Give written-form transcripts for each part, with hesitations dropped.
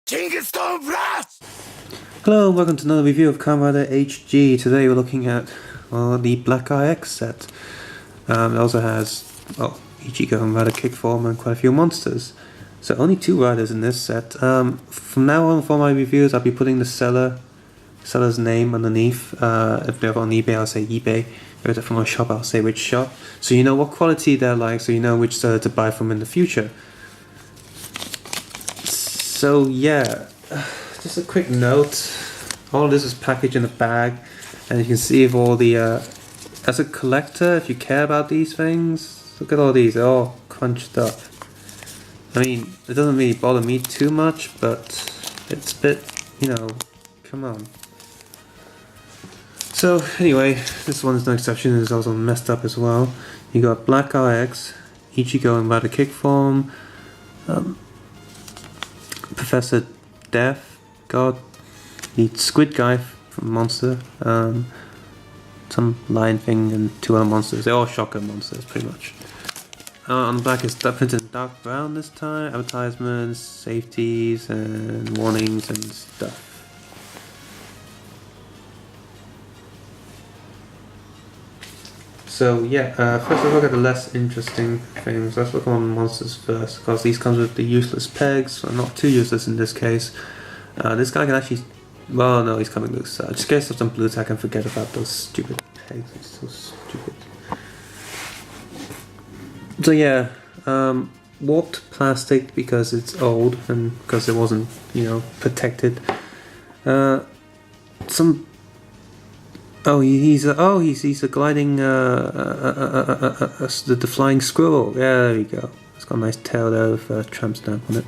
Hello, welcome to another review of Kamen Rider HG. Today we're looking at the Black Eye X set. It also has Ichigō and Rider Kick form and quite a few monsters. So only 2 riders in this set. From now on for my reviews I'll be putting the seller's name underneath. If they're on eBay I'll say eBay. If they're from a shop I'll say which shop. So you know what quality they're like, so you know which seller to buy from in the future. So yeah, just a quick note. All this is packaged in a bag, and you can see if all the as a collector, if you care about these things, look at all these, they're all crunched up. I mean, it doesn't really bother me too much, but it's a bit, you know, come on. So anyway, this one is no exception. It's also messed up as well. You got Black Eye X, Ichigō and Rider Kick form, Professor Death God, the Squid Guy from Monster, some lion thing, and 2 other monsters. They're all shotgun monsters, pretty much. On the back is printed in dark brown this time. Advertisements, safeties, and warnings and stuff. So yeah, first let's look at the less interesting things. Let's look on monsters first, because these comes with the useless pegs. Well, not too useless in this case. This guy can actually, well no, he's coming loose. Just get yourself some blue tack and forget about those stupid pegs. It's so stupid. So yeah, warped plastic because it's old and because it wasn't, you know, protected. He's a gliding the flying squirrel. Yeah, there we go. It's got a nice tail there with a tramp stamp on it.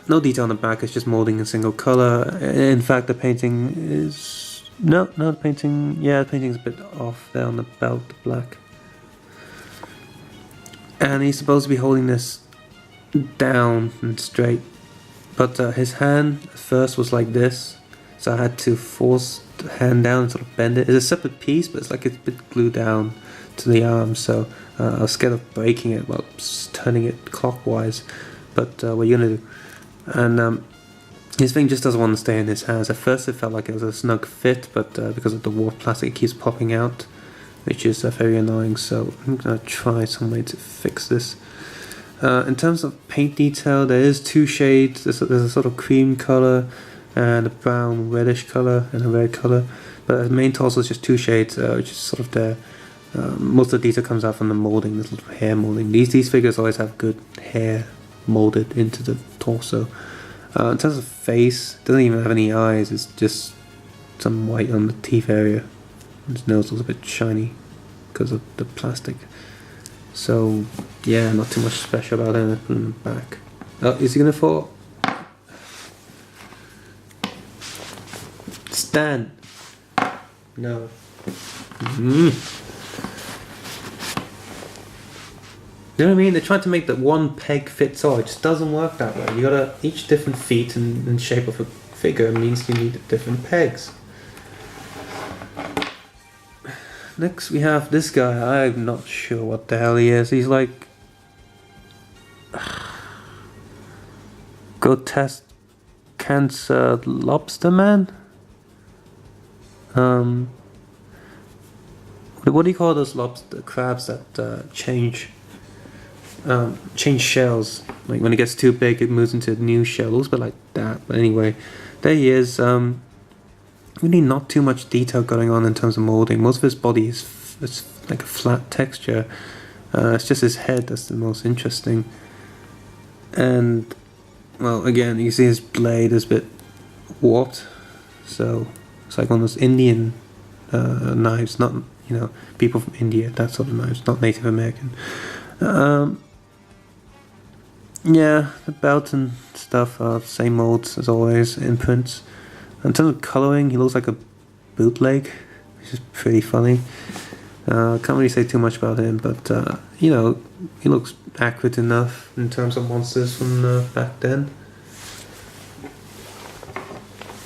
No detail on the back. It's just molding in single color. In fact, the painting is the painting. Yeah, the painting's a bit off there on the belt, the black. And he's supposed to be holding this down and straight, but his hand at first was like this, so I had to force the hand down and sort of bend it. It's a separate piece, but it's like it's a bit glued down to the arm, so I was scared of breaking it while turning it clockwise. But what are you gonna do? And his thing just doesn't want to stay in his hands. At first it felt like it was a snug fit, but because of the warped plastic it keeps popping out, which is very annoying, so I'm gonna try some way to fix this. In terms of paint detail, there is 2 shades. There's a sort of cream color and a brown reddish color and a red color, but the main torso is just 2 shades, which is sort of there. Most of the detail comes out from the molding, this little hair molding. These figures always have good hair molded into the torso. In terms of face, it doesn't even have any eyes. It's just some white on the teeth area. His nose looks a bit shiny because of the plastic. So yeah, not too much special about it. Put him back. Oh, is he gonna fall? Stand. No. You know what I mean? They're trying to make that one peg fits all. It just doesn't work that way. You gotta, each different feet and shape of a figure means you need different pegs. Next we have this guy. I'm not sure what the hell he is. He's like grotesque cancer lobster man. What do you call those lobster crabs that change shells? Like when it gets too big it moves into a new shell. It looks a bit like that, but anyway, there he is. Really not too much detail going on in terms of molding. Most of his body is like a flat texture. It's just his head that's the most interesting. And well, again, you see his blade is a bit warped, so it's like one of those Indian knives, not, you know, people from India, that sort of knives, not Native American. Yeah, the belt and stuff are the same molds as always, imprints. In terms of colouring, he looks like a bootleg, which is pretty funny. Can't really say too much about him, but you know, he looks accurate enough in terms of monsters from back then.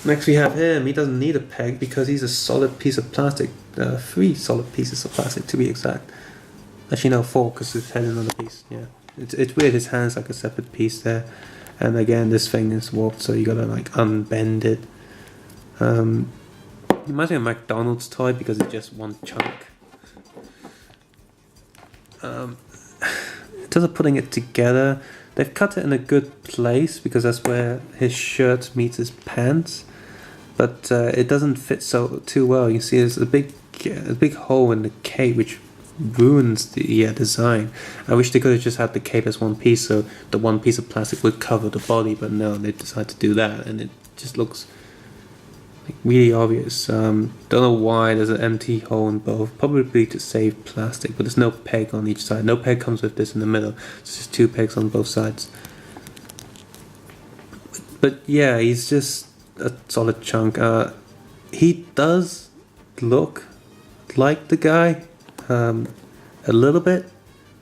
Next we have him. He doesn't need a peg because he's a solid piece of plastic. 3 solid pieces of plastic to be exact. Actually no, 4 because his head is another piece. Yeah, it's weird. His hand's like a separate piece there. And again, this thing is warped, so you gotta like unbend it. It reminds me of a McDonald's toy because it's just one chunk. In terms of putting it together, they've cut it in a good place because that's where his shirt meets his pants, but it doesn't fit too well. You see, there's a big hole in the cape which ruins the design. I wish they could have just had the cape as one piece, so the one piece of plastic would cover the body, but no, they decided to do that, and it just looks like really obvious. Don't know why there's an empty hole in both, probably to save plastic, but there's no peg on each side. No peg comes with this in the middle, it's just 2 pegs on both sides. But yeah, he's just a solid chunk. He does look like the guy a little bit.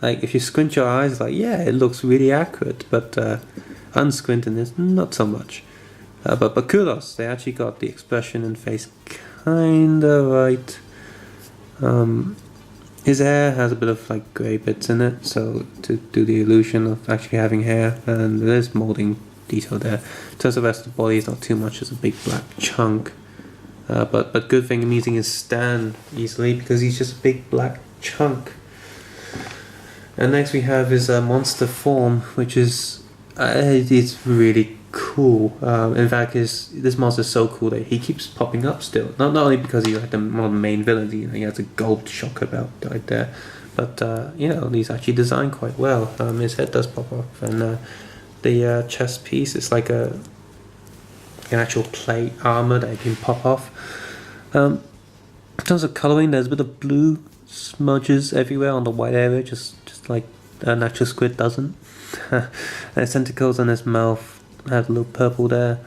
Like if you squint your eyes, like yeah, it looks really accurate, but unsquinting is not so much. But kudos, they actually got the expression and face kinda right. His hair has a bit of like grey bits in it, so to do the illusion of actually having hair, and there's molding detail there. In terms of the rest of the body, it's not too much, it's a big black chunk. But good thing it means he can stand easily because he's just a big black chunk. And next we have his monster form, which is it's really cool. In fact, this monster is so cool that he keeps popping up still. Not only because he's like one of the main villains, he has a gold shocker belt right there, but he's actually designed quite well. His head does pop off, and the chest piece is like an actual plate armor that you can pop off. In terms of colouring, there's a bit of blue smudges everywhere on the white area, just like an actual squid doesn't. And his tentacles on his mouth have a little purple there.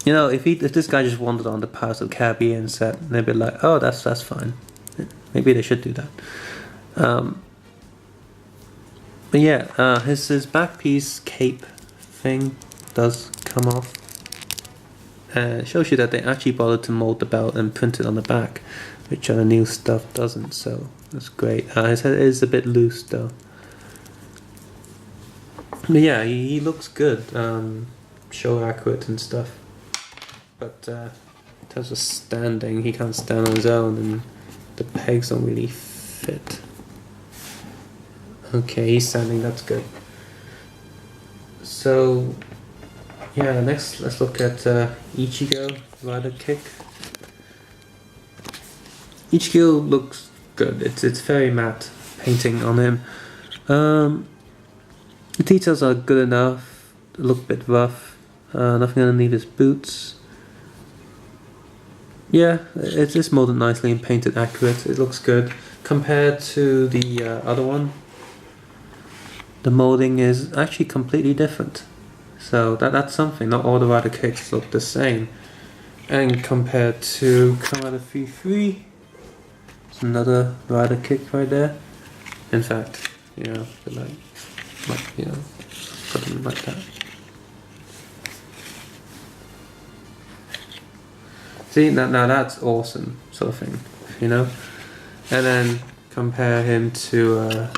If this guy just wandered on the Pirates of the Caribbean set, they'd be like, oh, that's fine. Maybe they should do that. But yeah, his back piece cape thing does come off. It shows you that they actually bothered to mold the belt and print it on the back, which the new stuff doesn't, so that's great. His head is a bit loose though. But yeah, he looks good, show accurate and stuff. But in terms of standing, he can't stand on his own and the pegs don't really fit. Okay, he's standing, that's good. So yeah, next let's look at Ichigō Rider Kick. Ichigō looks good. It's very matte painting on him. The details are good enough. Look a bit rough. Nothing underneath his boots. Yeah, it is molded nicely and painted accurate. It looks good compared to the other one. The molding is actually completely different. So that's something. Not all the Rider Kicks look the same. And compared to Kamen Rider 3, it's another Rider Kick right there. In fact, put them like that. See, now that's awesome, sort of thing, And then compare him to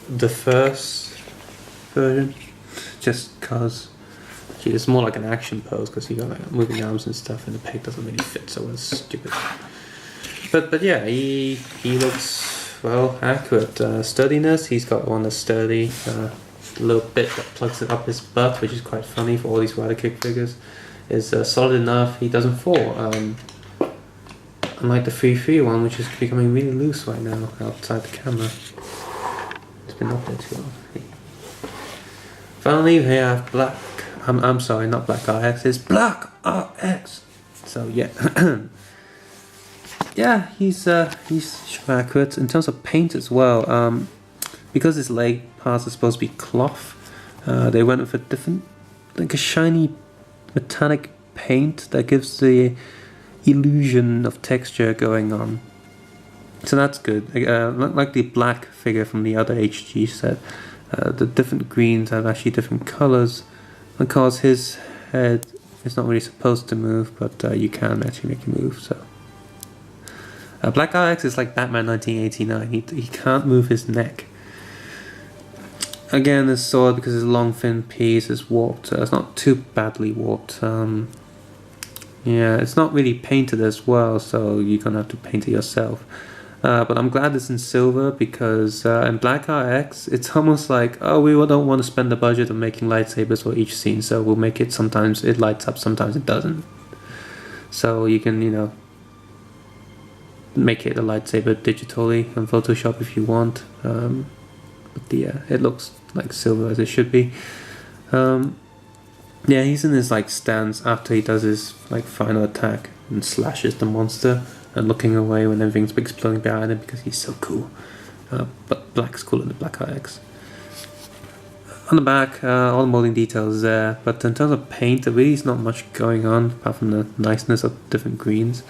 the first version, just cause it's more like an action pose because you got like moving arms and stuff, and the peg doesn't really fit, so it's stupid. But yeah, he looks well accurate. Sturdiness, he's got one that's sturdy. A little bit that plugs it up his butt, which is quite funny for all these Rider Kick figures. Is solid enough. He doesn't fall. Unlike the 3 one, which is becoming really loose right now outside the camera. It's been up there too long. Finally, we have Black. I'm sorry, not Black RX. It's Black RX. So yeah, yeah, he's accurate in terms of paint as well. Because his leg parts are supposed to be cloth, they went with a different, like a shiny metallic paint that gives the illusion of texture going on. So that's good. Like the black figure from the other HG set, the different greens have actually different colors because his head is not really supposed to move, but you can actually make it move. So Black RX is like Batman 1989. He can't move his neck. again, this sword, because it's a long thin piece, is warped. It's not too badly warped. Yeah, it's not really painted as well, so you're gonna have to paint it yourself. But I'm glad it's in silver, because in Black RX, it's almost like, oh, we don't want to spend the budget of making lightsabers for each scene, so we'll make it, sometimes it lights up, sometimes it doesn't. So you can, you know, make it a lightsaber digitally in Photoshop if you want. But yeah, it looks like silver as it should be. Yeah, he's in his like stance after he does his like final attack and slashes the monster, and looking away when everything's exploding behind him because he's so cool. But black's cooler than Black RX. On the back, all the molding details there, but in terms of paint, there really is not much going on apart from the niceness of different greens.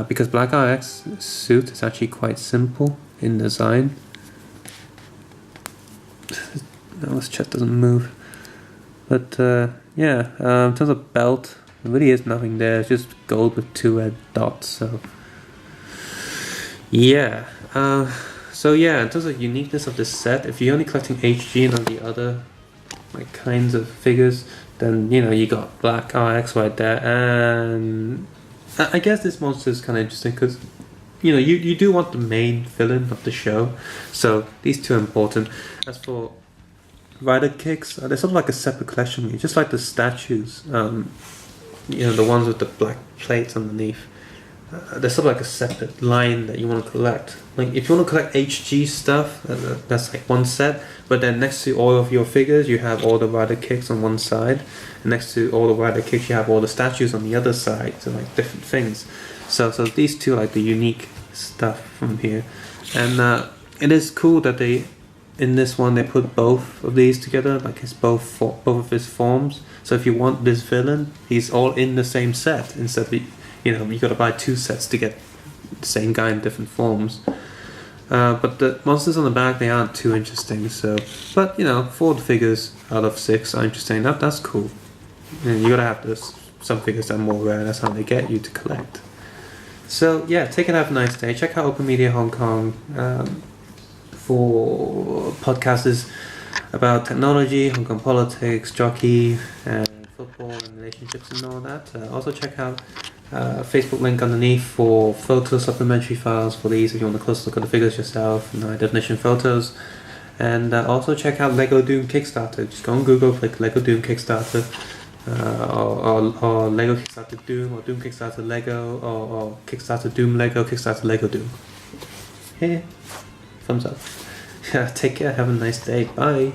Because Black RX suit is actually quite simple in design. Now this chest doesn't move. But yeah, in terms of belt, there really is nothing there. It's just gold with 2 red dots. So yeah. So yeah, in terms of uniqueness of this set, if you're only collecting HG and not the other like kinds of figures, then you know you got Black RX right there. And I guess this monster is kind of interesting because you know you do want the main villain of the show, so these two are important. As for rider kicks, they're sort of like a separate collection, just like the statues. You know, the ones with the black plates underneath. They're sort of like a separate line that you want to collect. Like if you want to collect HG stuff, that's like one set. But then next to all of your figures, you have all the rider kicks on one side, and next to all the rider kicks, you have all the statues on the other side. So like different things. So these two are like the unique stuff from here, and it is cool that they. In this one, they put both of these together, like it's both of his forms. So if you want this villain, he's all in the same set. Instead of, you know, you got to buy 2 sets to get the same guy in different forms. But the monsters on the back, they aren't too interesting. So, but you know, 4 figures out of 6 are interesting. That's cool. And you gotta have this. Some figures that are more rare. That's how they get you to collect. So yeah, take it, have a nice day. Check out Open Media Hong Kong. For podcasters about technology, Hong Kong politics, jockey, and football and relationships and all that. Also check out Facebook link underneath for photo supplementary files for these if you want a close look at the figures yourself and high definition photos. And also check out Lego Doom Kickstarter. Just go on Google, click Lego Doom Kickstarter, or Lego Kickstarter Doom, or Doom Kickstarter Lego, or Kickstarter Doom Lego, Kickstarter Lego Doom. Hey. Thumbs up. Yeah, take care, have a nice day, bye.